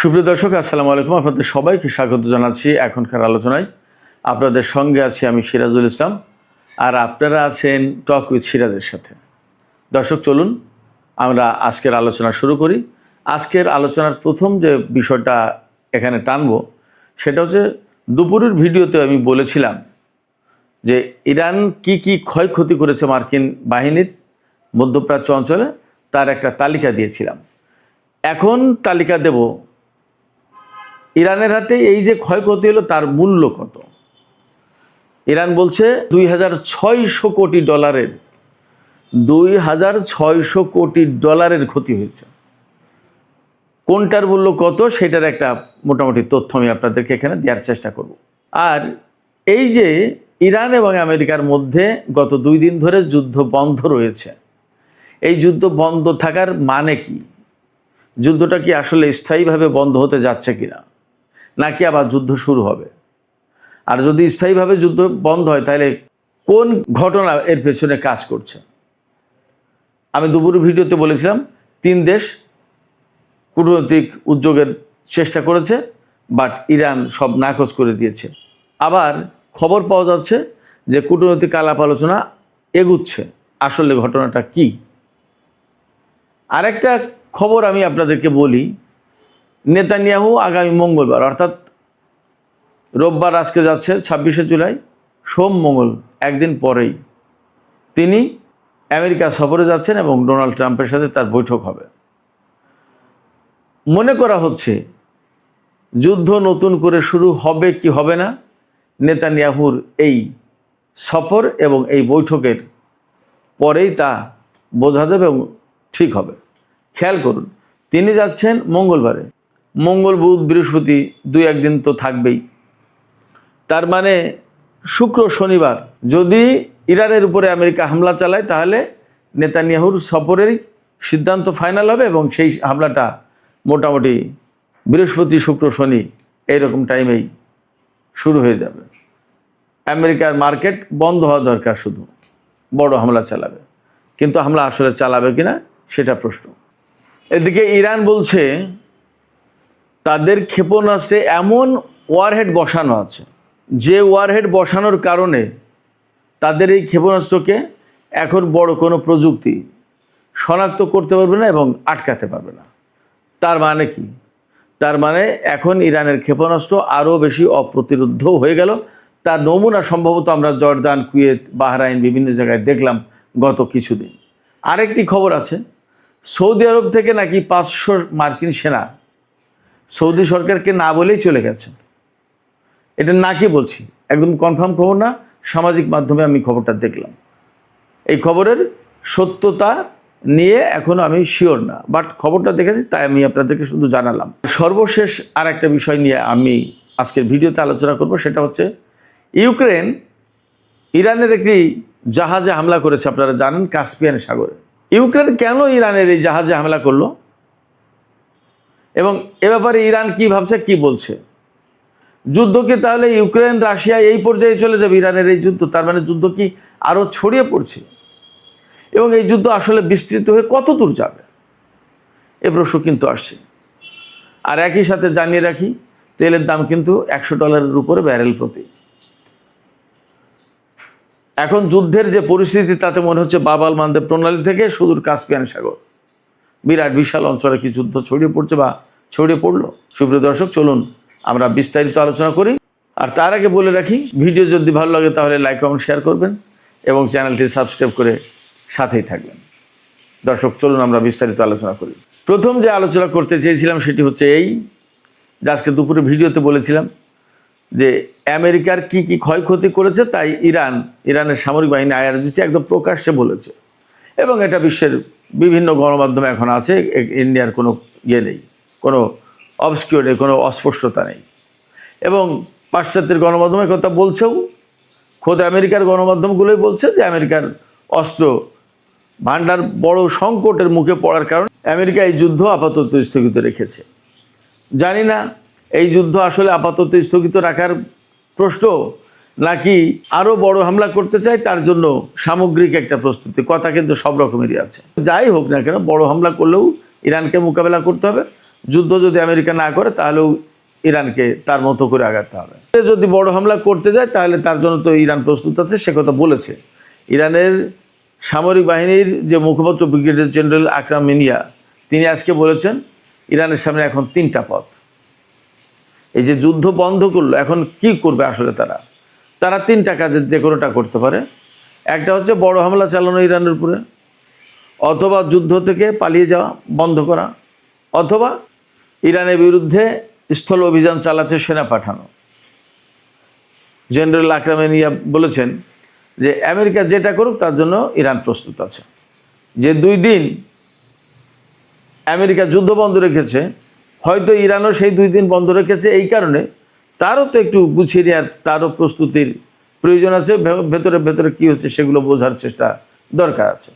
সুপ্রিয় দর্শক, আসসালামু আলাইকুম। আপনাদের সবাইকে স্বাগত জানাচ্ছি এখনকার আলোচনায়। আপনাদের সঙ্গে আছি আমি সিরাজুল ইসলাম, আর আপনারা আছেন টক উইথ সিরাজের সাথে। দর্শক, চলুন আমরা আজকের আলোচনা শুরু করি। আজকের আলোচনার প্রথম যে বিষয়টা এখানে টানব সেটা হচ্ছে, দুপুরের ভিডিওতে আমি বলেছিলাম যে ইরান কি ক্ষয়ক্ষতি করেছে মার্কিন বাহিনীর মধ্যপ্রাচ্য অঞ্চলে, তার একটা তালিকা দিয়েছিলাম। এখন তালিকা দেব ইরানের হাতে এই যে ক্ষয়ক্ষতি হলো তার মূল্য কত। ইরান বলছে 2600 কোটি ডলারের 2600 কোটি ডলারের ক্ষতি হয়েছে। কোনটার মূল্য কত সেটার একটা মোটামুটি তথ্য আমি আপনাদেরকে এখানে দেওয়ার চেষ্টা করব। আর এই যে ইরান এবং আমেরিকার মধ্যে গত 2 দিন ধরে যুদ্ধ বন্ধ রয়েছে, এই যুদ্ধ বন্ধ থাকার মানে কি? যুদ্ধটা কি আসলে স্থায়ীভাবে বন্ধ হতে যাচ্ছে কিনা, নাকি আবার যুদ্ধ শুরু হবে? আর যদি স্থায়ীভাবে যুদ্ধ বন্ধ হয় তাহলে কোন ঘটনা এর পেছনে কাজ করছে? আমি দুপুরের ভিডিওতে বলেছিলাম 3 দেশ কূটনৈতিক উদ্যোগের চেষ্টা করেছে, বাট ইরান সব নাকচ করে দিয়েছে। আবার খবর পাওয়া যাচ্ছে যে কূটনৈতিক আলাপ আলোচনা এগুচ্ছে। আসলে ঘটনাটা কি? আরেকটা খবর আমি আপনাদেরকে বলি, নেতানিয়াহু আগামী মঙ্গলবার, অর্থাৎ রোববার আজকে যাচ্ছে 26শে জুলাই, সোম মঙ্গল একদিন পরেই তিনি আমেরিকা সফরে যাচ্ছেন এবং ডোনাল্ড ট্রাম্পের সাথে তার বৈঠক হবে। মনে করা হচ্ছে যুদ্ধ নতুন করে শুরু হবে কি হবে না, নেতানিয়াহুর এই সফর এবং এই বৈঠকের পরেই তা বোঝা যাবে এবং ঠিক হবে। খেয়াল করুন, তিনি যাচ্ছেন মঙ্গলবারে, মঙ্গল বুধ বৃহস্পতি 2-1 দিন তো থাকবেই। তার মানে শুক্র শনিবার যদি ইরানের উপরে আমেরিকা হামলা চালায় তাহলে নেতানিয়াহুর সফরেরই সিদ্ধান্ত ফাইনাল হবে এবং সেই হামলাটা মোটামুটি বৃহস্পতি শুক্র শনি এইরকম টাইমেই শুরু হয়ে যাবে। আমেরিকার মার্কেট বন্ধ হওয়া দরকার, শুধু বড় হামলা চালাবে, কিন্তু হামলা আসলে চালাবে কিনা সেটা প্রশ্ন। এদিকে ইরান বলছে তাদের ক্ষেপণাস্ত্রে এমন ওয়ারহেড বসানো আছে যে ওয়ারহেড বসানোর কারণে তাদের এই ক্ষেপণাস্ত্রকে এখন বড় কোনো প্রযুক্তি শনাক্ত করতে পারবে না এবং আটকাতে পারবে না। তার মানে কি? তার মানে এখন ইরানের ক্ষেপণাস্ত্র আরও বেশি অপ্রতিরোধ্য হয়ে গেল। তার নমুনা সম্ভবত আমরা জর্দান, কুয়েত, বাহরাইন বিভিন্ন জায়গায় দেখলাম গত কিছুদিন। আরেকটি খবর আছে, সৌদি আরব থেকে নাকি 500 মার্কিন সেনা সৌদি সরকারকে না বলেই চলে গেছে। এটা নাকি বলছি, একদম কনফার্ম খবর না, সামাজিক মাধ্যমে আমি খবরটা দেখলাম। এই খবরের সত্যতা নিয়ে এখনও আমি শিওর না, বাট খবরটা দেখেছি তাই আমি আপনাদেরকে শুধু জানালাম। সর্বশেষ আর একটা বিষয় নিয়ে আমি আজকের ভিডিওতে আলোচনা করব, সেটা হচ্ছে ইউক্রেন ইরানের একটি জাহাজে হামলা করেছে। আপনারা জানেন কাস্পিয়ান সাগরে। ইউক্রেন কেন ইরানের এই জাহাজে হামলা করলো এবং এ ব্যাপারে ইরান কি ভাবছে, কি বলছে? যুদ্ধ কি তাহলে ইউক্রেন রাশিয়া এই পর্যায়ে চলে যাবে? ইরানের এই যুদ্ধ, তার মানে যুদ্ধ কি আরও ছড়িয়ে পড়ছে এবং এই যুদ্ধ আসলে বিস্তৃত হয়ে কত দূর যাবে, এ প্রশ্ন কিন্তু আসছে। আর একই সাথে জানিয়ে রাখি, তেলের দাম কিন্তু $100 উপরে ব্যারেল প্রতি। এখন যুদ্ধের যে পরিস্থিতি তাতে মনে হচ্ছে বাব আল মানদেব প্রণালী থেকে সুদূর কাস্পিয়ান সাগর, বিরাট বিশাল অঞ্চলে কি যুদ্ধ ছড়িয়ে পড়ছে বা ছড়িয়ে পড়লো। সুপ্রিয় দর্শক, চলুন আমরা বিস্তারিত আলোচনা করি। আর তার আগে বলে রাখি, ভিডিও যদি ভালো লাগে তাহলে লাইক কমেন্ট শেয়ার করবেন এবং চ্যানেলটি সাবস্ক্রাইব করে সাথেই থাকবেন। দর্শক, চলুন আমরা বিস্তারিত আলোচনা করি। প্রথম যে আলোচনা করতে চেয়েছিলাম সেটি হচ্ছে এই যে আজকে দুপুরে ভিডিওতে বলেছিলাম যে আমেরিকার কি ক্ষয়ক্ষতি করেছে, তাই ইরানের সামরিক বাহিনী IRGC একদম প্রকাশ্যে বলেছে এবং এটা বিশ্বের বিভিন্ন গণমাধ্যমে এখন আছে। ইন্ডিয়ার কোনো ইয়ে নেই, কোনো অবস্কিউর নেই, কোনো অস্পষ্টতা নেই এবং পাশ্চাত্যের গণমাধ্যমে কথা বলছেও। খোদ আমেরিকার গণমাধ্যমগুলোই বলছে যে আমেরিকার অস্ত্র ভান্ডার বড় সংকটের মুখে পড়ার কারণে আমেরিকা এই যুদ্ধ আপাতত স্থগিত রেখেছে। জানি না এই যুদ্ধ আসলে আপাতত স্থগিত রাখার প্রশ্ন, নাকি আরও বড় হামলা করতে চায় তার জন্য সামগ্রিক একটা প্রস্তুতি। কথা কিন্তু সব রকমেরই আছে। যাই হোক না কেন, বড় হামলা করলেও ইরানকে মোকাবেলা করতে হবে, যুদ্ধ যদি আমেরিকা না করে তাহলেও ইরানকে তার মতো করে আগাতে হবে। যদি বড় হামলা করতে যায় তাহলে তার জন্য তো ইরান প্রস্তুত আছে, সে কথা বলেছে। ইরানের সামরিক বাহিনীর যে মুখপাত্র ব্রিগেডিয়ার জেনারেল আকরাম মিনিয়া, তিনি আজকে বলেছেন ইরানের সামনে এখন 3টা পথ। এই যে যুদ্ধ বন্ধ করলো, এখন কি করবে আসলে তারা 3টা কাজের যে কোনোটা করতে পারে। একটা হচ্ছে বড় হামলা চালানো ইরানের উপরে, অথবা যুদ্ধ থেকে পালিয়ে যাওয়া বন্ধ করা, অথবা ইরানের বিরুদ্ধে স্থল অভিযান চালাতে সেনা পাঠানো। জেনারেল আকরাম মিনিয়া বলেছেন যে আমেরিকা যেটা করুক তার জন্য ইরান প্রস্তুত আছে। যে 2 দিন আমেরিকা যুদ্ধ বন্ধ রেখেছে, হয়তো ইরানও সেই 2 দিন বন্ধ রেখেছে এই কারণে তারও তো একটু গুছিয়ে নেওয়ার, তারও প্রস্তুতির প্রয়োজন আছে। ভেতরে ভেতরে কী হচ্ছে সেগুলো বোঝার চেষ্টা দরকার আছে।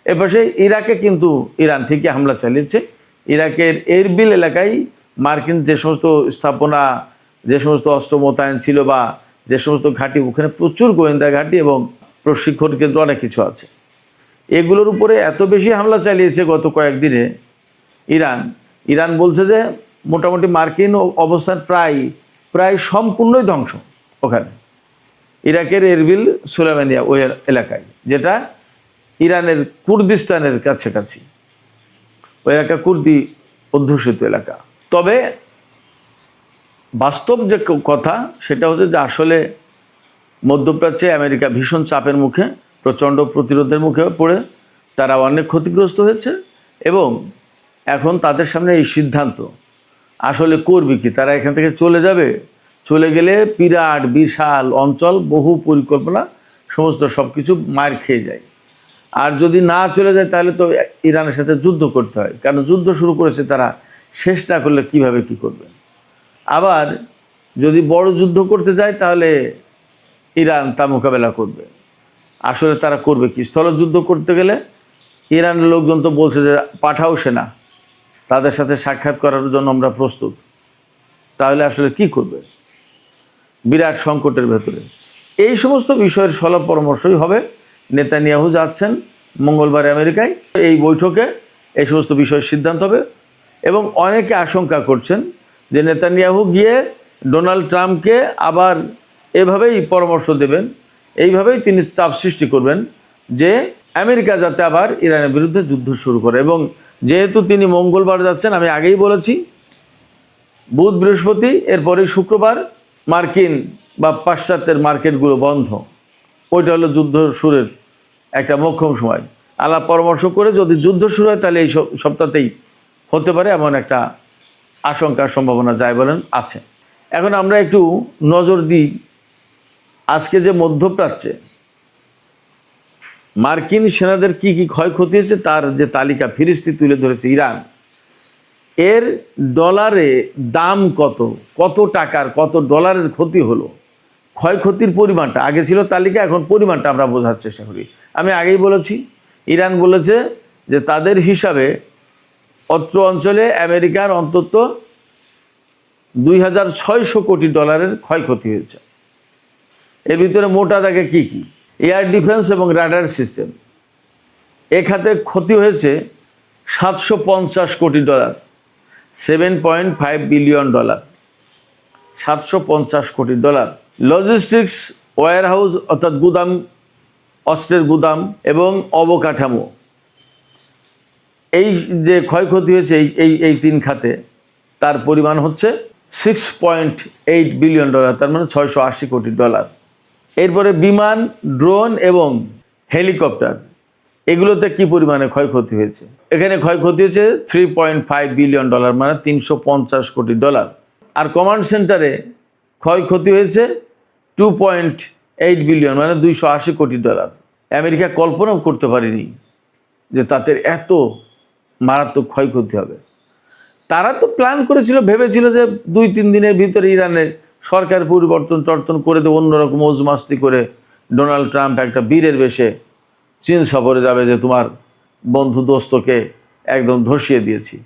এপাশে ইরাকে কিন্তু ইরান ঠিকই হামলা চালিয়েছে। ইরাকের এরবিল এলাকায় মার্কিন যে সমস্ত স্থাপনা, যে সমস্ত অস্ত্র মোতায়েন ছিল বা যে সমস্ত ঘাঁটি, ওখানে প্রচুর গোয়েন্দা ঘাঁটি এবং প্রশিক্ষণ কেন্দ্র অনেক কিছু আছে। এগুলোর উপরে এত বেশি হামলা চালিয়েছে গত কয়েকদিনে ইরান বলছে যে মোটামুটি মার্কিন অবস্থান প্রায় সম্পূর্ণই ধ্বংস ওখানে, ইরাকের এরবিল সুলাইমানিয়া ওই এলাকায়, যেটা ইরানের কুর্দিস্তানের কাছাকাছি। ওই এলাকা কুর্দি অধ্যুষিত এলাকা। তবে বাস্তব যে কথা সেটা হচ্ছে যে আসলে মধ্যপ্রাচ্যে আমেরিকা ভীষণ চাপের মুখে, প্রচণ্ড প্রতিরোধের মুখে পড়ে তারা অনেক ক্ষতিগ্রস্ত হয়েছে এবং এখন তাদের সামনে এই সিদ্ধান্ত আসলে করবে কি, তারা এখান থেকে চলে যাবে, চলে গেলে বিরাট বিশাল অঞ্চল, বহু পরিকল্পনা, সমস্ত সব কিছু মার খেয়ে যায়। আর যদি না চলে যায় তাহলে তো ইরানের সাথে যুদ্ধ করতে হয়, কারণ যুদ্ধ শুরু করেছে তারা, শেষ না করলে কীভাবে কী করবে। আবার যদি বড় যুদ্ধ করতে যায় তাহলে ইরান তা মোকাবেলা করবে। আসলে তারা করবে কি, স্থলযুদ্ধ করতে গেলে ইরানের লোকজন তো বলছে যে পাঠাও সেনা, তাদের সাথে সাক্ষাৎ করার জন্য আমরা প্রস্তুত। তাহলে আসলে কি করবে, বিরাট সংকটের ভেতরে। এই সমস্ত বিষয়ের সলা পরামর্শই হবে। নেতানিয়াহু যাচ্ছেন মঙ্গলবার আমেরিকায়, এই বৈঠকে এই সমস্ত বিষয়ের সিদ্ধান্ত হবে এবং অনেকে আশঙ্কা করছেন যে নেতানিয়াহু গিয়ে ডোনাল্ড ট্রাম্পকে আবার এভাবেই পরামর্শ দেবেন, এইভাবেই তিনি চাপ সৃষ্টি করবেন যে আমেরিকা যাতে আবার ইরানের বিরুদ্ধে যুদ্ধ শুরু করে। এবং যেহেতু তিনি মঙ্গলবার যাচ্ছেন, আমি আগেই বলেছি, বুধ বৃহস্পতি এরপরেই শুক্রবার মার্কিন বা পাশ্চাত্যের মার্কেটগুলো বন্ধ। ওইটা হলো যুদ্ধ শুরুর একটা মোক্ষম সময়। আলাপ পরামর্শ করে যদি যুদ্ধ শুরু হয় তাহলে এই সপ্তাহতেই হতে পারে, এমন একটা আশঙ্কার সম্ভাবনা যায় বলেন আছে। এখন আমরা একটু নজর দিই আজকে যে মধ্যপ্রাচ্যে মার্কিন সেনাদের কি কি ক্ষয়ক্ষতি হয়েছে তার যে তালিকা ফিরিস্তি তুলে ধরেছে ইরান। এর ডলারে দাম কত টাকার, কত ডলারের ক্ষতি হলো, ক্ষয়ক্ষতির পরিমাণটা আগে ছিল তালিকা, এখন পরিমাণটা আমরা বোঝার চেষ্টা করি। আমি আগেই বলেছি, ইরান বলেছে যে তাদের হিসাবে অত্র অঞ্চলে আমেরিকার অন্তত 2600 কোটি ডলারের ক্ষয়ক্ষতি হয়েছে। এর ভিতরে মোটা দাগে কি কি, এয়ার ডিফেন্স এবং রাডার সিস্টেম, এ খাতে ক্ষতি হয়েছে 750 কোটি ডলার, 7.5 বিলিয়ন ডলার, 750 কোটি ডলার। লজিস্টিক্স, ওয়্যারহাউস অর্থাৎ গুদাম, অস্ত্রের গুদাম এবং অবকাঠামো, এই যে ক্ষয়ক্ষতি হয়েছে এই 3 খাতে তার পরিমাণ হচ্ছে 6.8 বিলিয়ন ডলার, তার মানে 680 কোটি ডলার। এরপরে বিমান, ড্রোন এবং হেলিকপ্টার, এগুলোতে কি পরিমাণে ক্ষয়ক্ষতি হয়েছে, এখানে ক্ষয়ক্ষতি হয়েছে 3.5 বিলিয়ন ডলার, মানে 350 কোটি ডলার। আর কমান্ড সেন্টারে ক্ষয়ক্ষতি হয়েছে 2.8 বিলিয়ন, মানে 280 কোটি ডলার। আমেরিকা কল্পনাও করতে পারেনি যে তাদের এত মারাত্মক ক্ষয়ক্ষতি হবে। তারা তো প্ল্যান করেছিল, ভেবেছিল যে 2-3 দিনের ভিতরে ইরানের সরকার পরিবর্তন করে দেবে, অন্যরকম মজমাস্তি করে ডোনাল্ড ট্রাম্প একটা বীরের বেশে চীন সফরে যাবে যে তোমার বন্ধু দোস্তকে একদম ধসিয়ে দিয়েছি।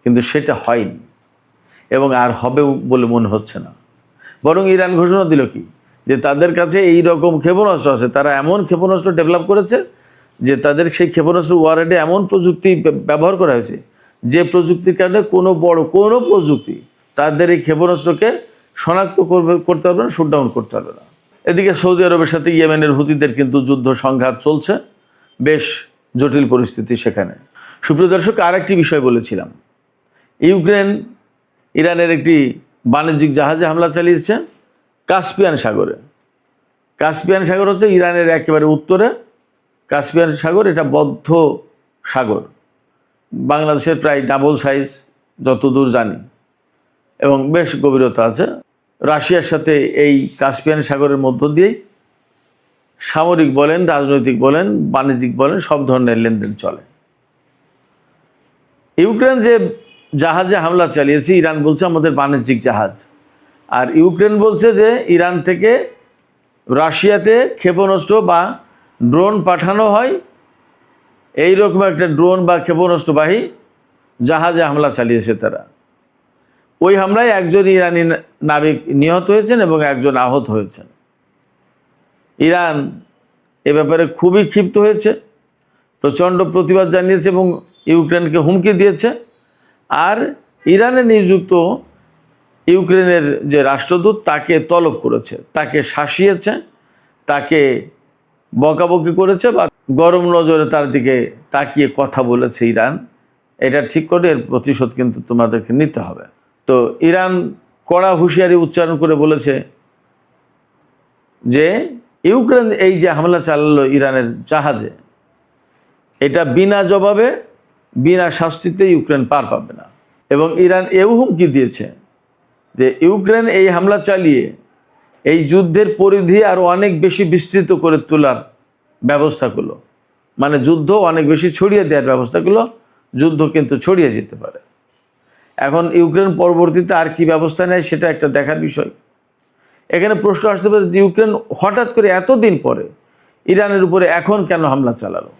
কিন্তু সেটা হয়নি এবং আর হবেও বলে মনে হচ্ছে না। বরং ইরান ঘোষণা দিল কি, যে তাদের কাছে এই রকম ক্ষেপণাস্ত্র আছে, তারা এমন ক্ষেপণাস্ত্র ডেভেলপ করেছে যে তাদের সেই ক্ষেপণাস্ত্র ওয়ারেডে এমন প্রযুক্তি ব্যবহার করা হয়েছে যে প্রযুক্তির কারণে কোনো প্রযুক্তি তাদের এই ক্ষেপণাস্ত্রকে শনাক্ত করতে পারবে না, শুটডাউন করতে পারবে না। এদিকে সৌদি আরবের সাথে ইয়েমেনের হুতিদের কিন্তু যুদ্ধ সংঘাত চলছে, বেশ জটিল পরিস্থিতি সেখানে। সুপ্রিয় দর্শক, আরেকটি বিষয় বলেছিলাম, ইউক্রেন ইরানের একটি বাণিজ্যিক জাহাজে হামলা চালিয়েছে কাস্পিয়ান সাগরে। কাস্পিয়ান সাগর হচ্ছে ইরানের একেবারে উত্তরে। কাস্পিয়ান সাগর এটা বদ্ধ সাগর, বাংলাদেশের প্রায় ডাবল সাইজ যতদূর জানি, এবং বেশ গভীরতা আছে। রাশিয়ার সাথে এই কাস্পিয়ান সাগরের মধ্য দিয়েই সামরিক বলেন, রাজনৈতিক বলেন, বাণিজ্যিক বলেন, সব ধরনের লেনদেন চলে। ইউক্রেন যে জাহাজে হামলা চালিয়েছে, ইরান বলছে আমাদের বাণিজ্যিক জাহাজ, আর ইউক্রেন বলছে যে ইরান থেকে রাশিয়াতে ক্ষেপণাস্ত্র বা ড্রোন পাঠানো হয়, এই রকম একটা ড্রোন বা ক্ষেপণাস্ত্রবাহী জাহাজে হামলা চালিয়েছে তারা। ওই হামলায় একজন ইরানি নাবিক নিহত হয়েছেন এবং একজন আহত হয়েছেন। ইরান এ ব্যাপারে খুবই ক্ষিপ্ত হয়েছে, প্রচণ্ড প্রতিবাদ জানিয়েছে এবং ইউক্রেনকে হুমকি দিয়েছে। আর ইরানে নিযুক্ত ইউক্রেনের যে রাষ্ট্রদূত তাকে তলব করেছে, তাকে শাসিয়েছে, তাকে বকাবকি করেছে বা গরম নজরে তার দিকে তাকিয়ে কথা বলেছে ইরান। এটা ঠিক করে এর প্রতিশোধ কিন্তু তোমাদেরকে নিতে হবে। তো ইরান কড়া হুঁশিয়ারি উচ্চারণ করে বলেছে যে ইউক্রেন এই যে হামলা চালালো ইরানের জাহাজে, এটা বিনা জবাবে, বিনা শাস্তিতে ইউক্রেন পার পাবে না। এবং ইরান এও হুমকি দিয়েছে যে ইউক্রেন এই হামলা চালিয়ে এই যুদ্ধের পরিধি আরও অনেক বেশি বিস্তৃত করে তোলার ব্যবস্থা করলো, মানে যুদ্ধ অনেক বেশি ছড়িয়ে দেওয়ার ব্যবস্থা করলো। যুদ্ধ কিন্তু ছড়িয়ে যেতে পারে। এখন ইউক্রেন পরবর্তীতে আর কি ব্যবস্থা নেয় সেটা একটা দেখার বিষয়। এখানে প্রশ্ন আসতে পারে যে ইউক্রেন হঠাৎ করে এতদিন পরে ইরানের উপরে এখন কেন হামলা চালালো?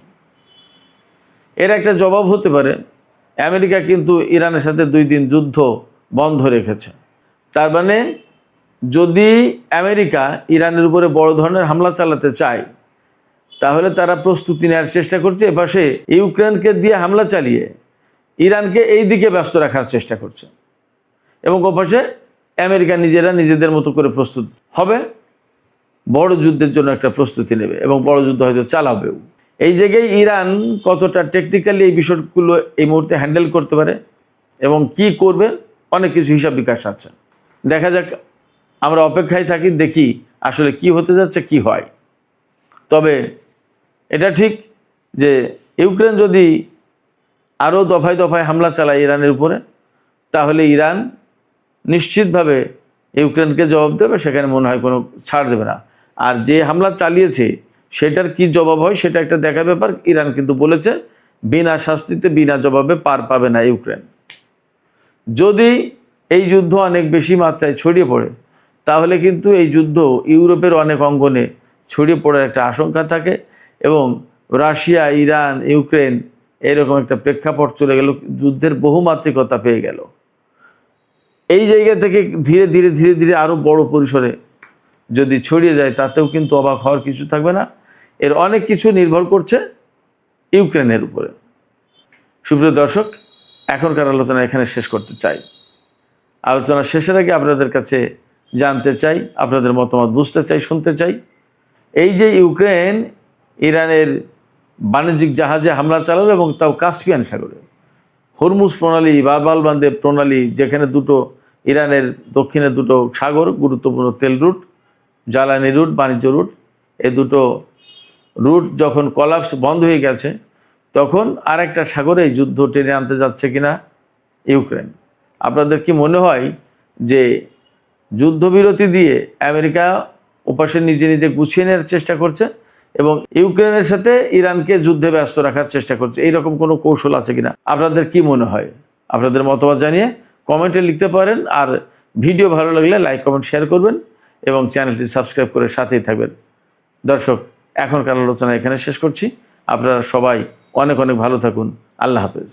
এর একটা জবাব হতে পারে, আমেরিকা কিন্তু ইরানের সাথে 2 দিন যুদ্ধ বন্ধ রেখেছে। তার মানে যদি আমেরিকা ইরানের উপরে বড় ধরনের হামলা চালাতে চায়, তাহলে তারা প্রস্তুতি নেওয়ার চেষ্টা করছে। এপাশে ইউক্রেনকে দিয়ে হামলা চালিয়ে ইরানকে এই দিকে ব্যস্ত রাখার চেষ্টা করছে, এবং ওপাশে আমেরিকা নিজেদের মতো করে প্রস্তুত হবে, বড় যুদ্ধের জন্য একটা প্রস্তুতি নেবে এবং বড় যুদ্ধ হয়তো চালাবেও। এই জায়গায় ইরান কতটা টেকনিক্যালি এই বিষয়গুলো এই মুহূর্তে হ্যান্ডেল করতে পারে এবং কি করবে, অনেক কিছু হিসাব বিকাশ আছে। দেখা যাক, আমরা অপেক্ষায় থাকি, দেখি আসলে কি হতে যাচ্ছে, কি হয়। তবে এটা ঠিক যে ইউক্রেন যদি আরও দফায় দফায় হামলা চালায় ইরানের উপরে, তাহলে ইরান নিশ্চিতভাবে ইউক্রেনকে জবাব দেবে, সেখানে মনে হয় কোনো ছাড় দেবে না। আর যে হামলা চালিয়েছে সেটার কি জবাব হয় সেটা একটা দেখার ব্যাপার। ইরান কিন্তু বলেছে বিনা শাস্তিতে, বিনা জবাবে পার পাবে না ইউক্রেন। যদি এই যুদ্ধ অনেক বেশি মাত্রায় ছড়িয়ে পড়ে, তাহলে কিন্তু এই যুদ্ধ ইউরোপের অনেক অঙ্গনে ছড়িয়ে পড়ার একটা আশঙ্কা থাকে, এবং রাশিয়া, ইরান, ইউক্রেন এরকম একটা প্রেক্ষাপট চলে গেল, যুদ্ধের বহুমাত্রিকতা পেয়ে গেল। এই জায়গা থেকে ধীরে ধীরে ধীরে ধীরে আরও বড় পরিসরে যদি ছড়িয়ে যায়, তাতেও কিন্তু অবাক হওয়ার কিছু থাকবে না। এর অনেক কিছু নির্ভর করছে ইউক্রেনের উপরে। সুপ্রিয় দর্শক, এখনকার আলোচনা এখানে শেষ করতে চাই। আলোচনা শেষের আগে আপনাদের কাছে জানতে চাই, আপনাদের মতামত বুঝতে চাই, শুনতে চাই। এই যে ইউক্রেন ইরানের বাণিজ্যিক জাহাজে হামলা চালালো, এবং তাও কাস্পিয়ান সাগরে, হরমুজ প্রণালী, বাব-আল মানদেব প্রণালী, যেখানে দুটো ইরানের দক্ষিণে দুটো সাগর, গুরুত্বপূর্ণ তেল রুট, জ্বালানি রুট, বাণিজ্য রুট, এই দুটো রুট যখন কলাপস বন্ধ হয়ে গেছে, তখন আরেকটা সাগরে এই যুদ্ধ টেনে আনতে যাচ্ছে কিনা ইউক্রেন। আপনাদের কি মনে হয় যে যুদ্ধবিরতি দিয়ে আমেরিকা ওপাশে নিজে নিজে গুছিয়ে নেওয়ার চেষ্টা করছে এবং ইউক্রেনের সাথে ইরানকে যুদ্ধে ব্যস্ত রাখার চেষ্টা করছে? এইরকম কোনো কৌশল আছে কিনা আপনাদের কি মনে হয়? আপনাদের মতামত জানিয়ে কমেন্টে লিখতে পারেন। আর ভিডিও ভালো লাগলে লাইক, কমেন্ট, শেয়ার করবেন এবং চ্যানেলটি সাবস্ক্রাইব করে সাথেই থাকবেন। দর্শক, এখনকার আলোচনা এখানে শেষ করছি। আপনারা সবাই অনেক অনেক ভালো থাকুন। আল্লাহ হাফেজ।